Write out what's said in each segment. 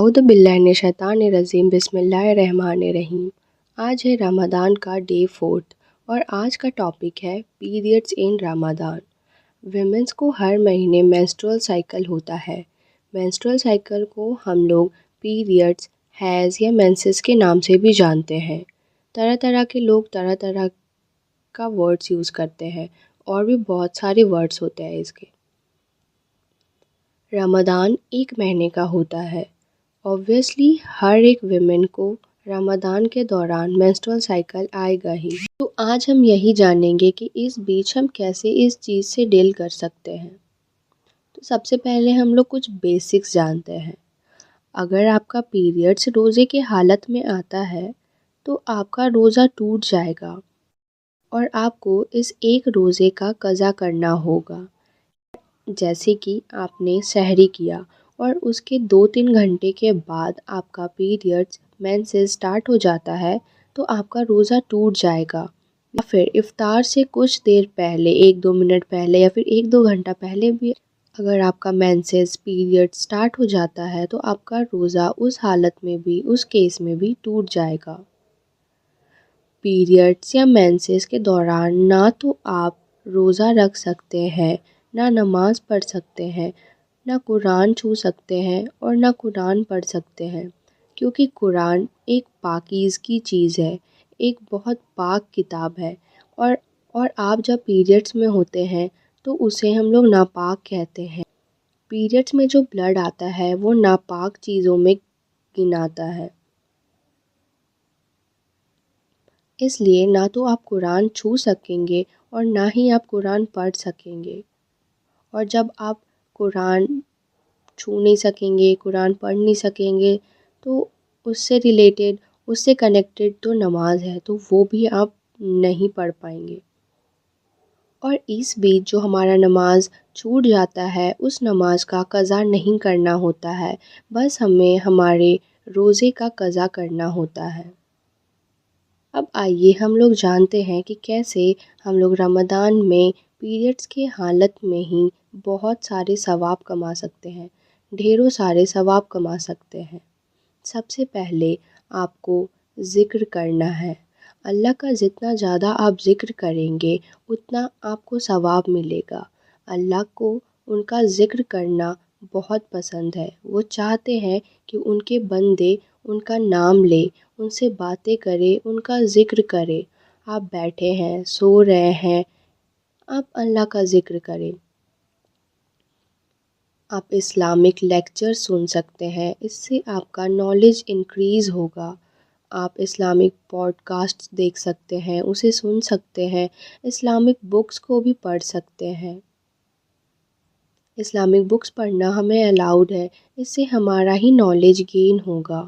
اعوذ باللہ من الشیطان الرجیم بسم اللہ الرحمن الرحیم۔ آج ہے رمضان کا ڈے 4 اور آج کا ٹاپک ہے پیریڈز ان رمضان۔ ویمنس کو ہر مہینے مینسٹرول سائیکل ہوتا ہے۔ مینسٹرول سائیکل کو ہم لوگ پیریڈز، حیض یا مینسز کے نام سے بھی جانتے ہیں۔ طرح طرح کے لوگ طرح طرح کا ورڈز یوز کرتے ہیں اور بھی بہت سارے ورڈز ہوتے ہیں اس کے۔ رمضان ایک مہینے کا ہوتا ہے۔ اوبویسلی ہر ایک ویمن کو رمضان کے دوران مینسٹرول سائیکل آئے گا ہی۔ تو آج ہم یہی جانیں گے کہ اس بیچ ہم کیسے اس چیز سے ڈیل کر سکتے ہیں۔ تو سب سے پہلے ہم لوگ کچھ بیسکس جانتے ہیں۔ اگر آپ کا پیریڈز روزے کے حالت میں آتا ہے تو آپ کا روزہ ٹوٹ جائے گا اور آپ کو اس ایک روزے کا قضا کرنا ہوگا۔ جیسے کہ آپ نے سحری کیا اور اس کے 2-3 گھنٹے کے بعد آپ کا پیریڈز مینسز سٹارٹ ہو جاتا ہے تو آپ کا روزہ ٹوٹ جائے گا، یا پھر افطار سے کچھ دیر پہلے 1-2 منٹ پہلے یا پھر 1-2 گھنٹہ پہلے بھی اگر آپ کا مینسز پیریڈ سٹارٹ ہو جاتا ہے تو آپ کا روزہ اس حالت میں بھی، اس کیس میں بھی ٹوٹ جائے گا۔ پیریڈز یا مینسز کے دوران نہ تو آپ روزہ رکھ سکتے ہیں، نہ نماز پڑھ سکتے ہیں، نہ قرآن چھو سکتے ہیں اور نہ قرآن پڑھ سکتے ہیں، کیونکہ قرآن ایک پاکیزگی چیز ہے، ایک بہت پاک کتاب ہے اور آپ جب پیریڈز میں ہوتے ہیں تو اسے ہم لوگ ناپاک کہتے ہیں۔ پیریڈز میں جو بلڈ آتا ہے وہ ناپاک چیزوں میں گناتا ہے، اس لیے نہ تو آپ قرآن چھو سکیں گے اور نہ ہی آپ قرآن پڑھ سکیں گے۔ اور جب آپ قرآن چھو نہیں سکیں گے، قرآن پڑھ نہیں سکیں گے تو اس سے ریلیٹڈ، اس سے کنیکٹڈ تو نماز ہے تو وہ بھی آپ نہیں پڑھ پائیں گے۔ اور اس بیچ جو ہمارا نماز چھوٹ جاتا ہے اس نماز کا قضا نہیں کرنا ہوتا ہے، بس ہمیں ہمارے روزے کا قضا کرنا ہوتا ہے۔ اب آئیے ہم لوگ جانتے ہیں کہ کیسے ہم لوگ رمضان میں پیریڈز کے حالت میں ہی بہت سارے ثواب کما سکتے ہیں، ڈھیروں سارے ثواب کما سکتے ہیں۔ سب سے پہلے آپ کو ذکر کرنا ہے۔ اللہ کا جتنا زیادہ آپ ذکر کریں گے اتنا آپ کو ثواب ملے گا۔ اللہ کو ان کا ذکر کرنا بہت پسند ہے۔ وہ چاہتے ہیں کہ ان کے بندے ان کا نام لے، ان سے باتیں کرے، ان کا ذکر کرے۔ آپ بیٹھے ہیں، سو رہے ہیں، آپ اللہ کا ذکر کریں۔ آپ اسلامک لیکچر سن سکتے ہیں، اس سے آپ کا نالج انکریز ہوگا۔ آپ اسلامک پوڈ کاسٹ دیکھ سکتے ہیں، اسے سن سکتے ہیں، اسلامک بکس کو بھی پڑھ سکتے ہیں۔ اسلامک بکس پڑھنا ہمیں الاؤڈ ہے، اس سے ہمارا ہی نالج گین ہوگا۔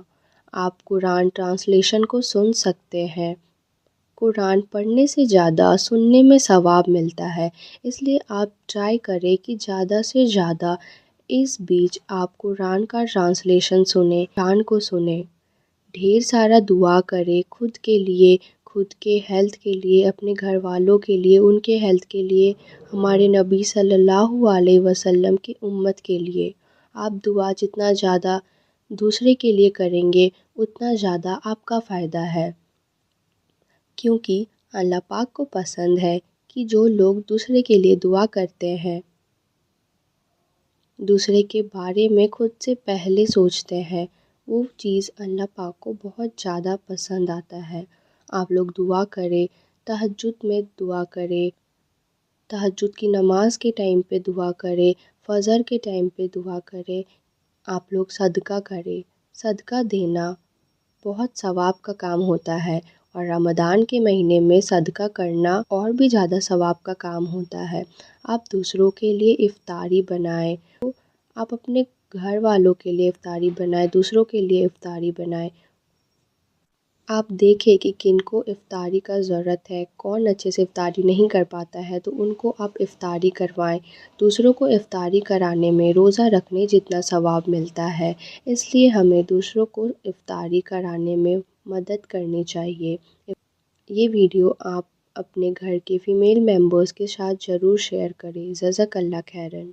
آپ قرآن ٹرانسلیشن کو سن سکتے ہیں۔ قرآن پڑھنے سے زیادہ سننے میں ثواب ملتا ہے، اس لیے آپ ٹرائی کریں کہ زیادہ سے زیادہ اس بیچ آپ قرآن کا ٹرانسلیشن سنیں، قرآن کو سنیں۔ ڈھیر سارا دعا کریں خود کے لیے، خود کے ہیلتھ کے لیے، اپنے گھر والوں کے لیے، ان کے ہیلتھ کے لیے، ہمارے نبی صلی اللہ علیہ وسلم کی امت کے لیے۔ آپ دعا جتنا زیادہ دوسرے کے لیے کریں گے اتنا زیادہ آپ کا فائدہ ہے، کیونکہ اللہ پاک کو پسند ہے کہ جو لوگ دوسرے کے لیے دعا کرتے ہیں، دوسرے کے بارے میں خود سے پہلے سوچتے ہیں، وہ چیز اللہ پاک کو بہت زیادہ پسند آتا ہے۔ آپ لوگ دعا کریں، تہجد میں دعا کریں، تہجد کی نماز کے ٹائم پہ دعا کریں، فجر کے ٹائم پہ دعا کریں۔ آپ لوگ صدقہ کریں۔ صدقہ دینا بہت ثواب کا کام ہوتا ہے اور رمضان کے مہینے میں صدقہ کرنا اور بھی زیادہ ثواب کا کام ہوتا ہے۔ آپ دوسروں کے لیے افطاری بنائیں، آپ اپنے گھر والوں کے لیے افطاری بنائیں، دوسروں کے لیے افطاری بنائیں۔ آپ دیکھیں کہ کن کو افطاری کا ضرورت ہے، کون اچھے سے افطاری نہیں کر پاتا ہے تو ان کو آپ افطاری کروائیں۔ دوسروں کو افطاری کرانے میں روزہ رکھنے جتنا ثواب ملتا ہے، اس لیے ہمیں دوسروں کو افطاری کرانے میں مدد کرنی چاہیے۔ یہ ویڈیو آپ اپنے گھر کے فیمیل ممبرز کے ساتھ ضرور شیئر کریں۔ جزاک اللہ خیرن۔